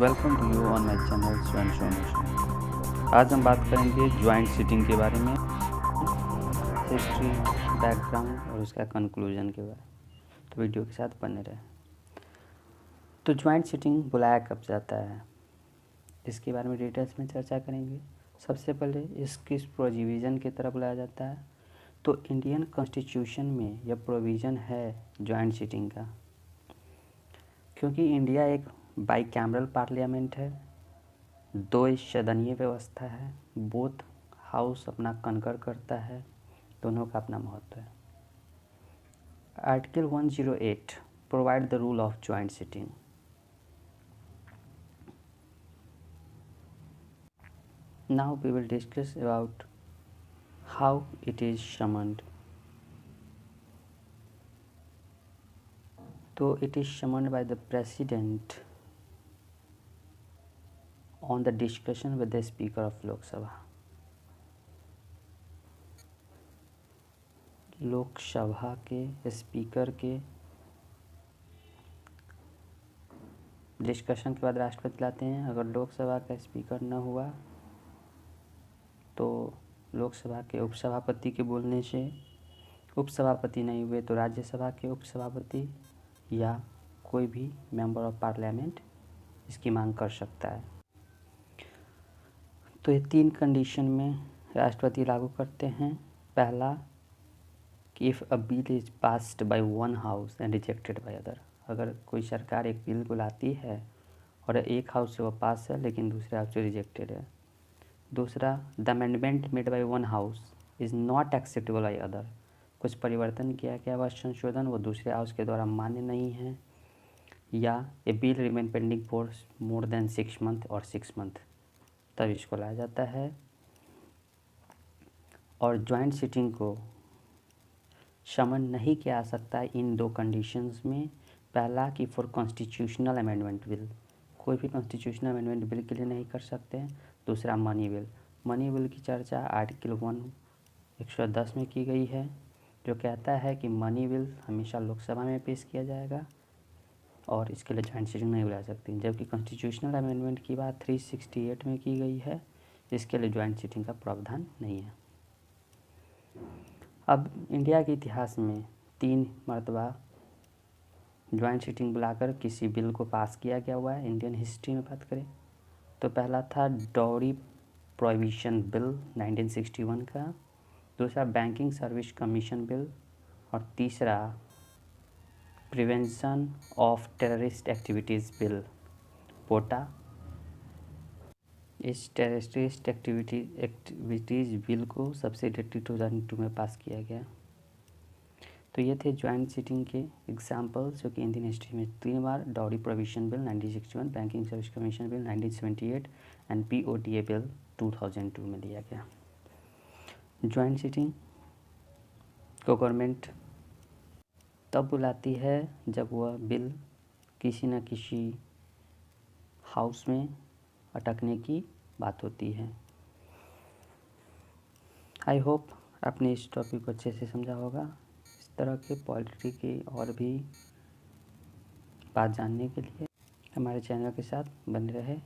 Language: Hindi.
Welcome to you on my channel Swayam Somesh. आज हम बात करेंगे ज्वाइंट सिटिंग के बारे में, हिस्ट्री, बैकग्राउंड और उसका कंक्लूजन के बारे में। तो वीडियो के साथ बने रहे। तो ज्वाइंट सिटिंग बुलाया कब जाता है, इसके बारे में डिटेल्स में चर्चा करेंगे। सबसे पहले इस किस प्रोविज़न की तरह बुलाया जाता है। तो इंडियन कॉन्स्टिट्यूशन में यह प्रोविज़न है ज्वाइंट सिटिंग का, क्योंकि इंडिया एक बाईकैमरल पार्लियामेंट है, दो सदनीय व्यवस्था है, बोथ हाउस अपना कनकर करता है, दोनों का अपना महत्व है। Article 108 provide the rule of joint sitting. Now we will discuss about how it is summoned. तो it is summoned by the president on the discussion with the Speaker of Lok Sabha. Lok Sabha के स्पीकर के डिस्कशन के बाद राष्ट्रपति लाते हैं। अगर लोकसभा का स्पीकर न हुआ तो लोकसभा के उपसभापति के बोलने से, उपसभापति नहीं हुए तो राज्यसभा के उपसभापति या कोई भी मेंबर ऑफ पार्लियामेंट इसकी मांग कर सकता है। तो ये 3 कंडीशन में राष्ट्रपति लागू करते हैं। पहला कि if a bill is passed by one house and rejected by other, अगर कोई सरकार एक बिल को लाती है और एक हाउस से वो पास है लेकिन दूसरे हाउस से रिजेक्टेड है। दूसरा, the amendment made by one house is not acceptable by other, कुछ परिवर्तन किया गया वह संशोधन वो दूसरे हाउस के द्वारा मान्य नहीं है। या a bill remain pending for more than 6 month और 6 मंथ, तब इसको लाया जाता है। और ज्वाइंट सिटिंग को समन नहीं किया जा सकता इन 2 कंडीशंस में। पहला कि फॉर कॉन्स्टिट्यूशनल अमेंडमेंट बिल, कोई भी कॉन्स्टिट्यूशनल अमेंडमेंट बिल के लिए नहीं कर सकते। दूसरा, मनी बिल। मनी बिल की चर्चा आर्टिकल 110 में की गई है, जो कहता है कि मनी बिल हमेशा लोकसभा में पेश किया जाएगा और इसके लिए ज्वाइंट सिटिंग नहीं बुला सकती। जबकि कॉन्स्टिट्यूशनल अमेंडमेंट की बात 368 में की गई है, इसके लिए ज्वाइंट सिटिंग का प्रावधान नहीं है। अब इंडिया के इतिहास में 3 मरतबा ज्वाइंट सिटिंग बुलाकर किसी बिल को पास किया गया हुआ है। इंडियन हिस्ट्री में बात करें तो पहला था डाउरी प्रोहिबिशन बिल 1961 का, दूसरा बैंकिंग सर्विस कमीशन बिल और तीसरा prevention of terrorist activities bill POTA. इस टेररिस्ट एक्टिविटीज़ बिल को सब्सिडियरी 2002 में पास किया गया। तो ये थे ज्वाइंट सिटिंग के एग्जाम्पल्स, जो कि इंडियन हिस्ट्री में 3 बार, dowry prohibition bill 1961, banking service commission bill 1978 and POTA bill 2002 में दिया गया। ज्वाइंट सिटिंग को गवर्नमेंट तब बुलाती है जब वह बिल किसी न किसी हाउस में अटकने की बात होती है। आई होप आपने इस टॉपिक को अच्छे से समझा होगा। इस तरह के पॉलिटी की और भी बात जानने के लिए हमारे चैनल के साथ बने रहे।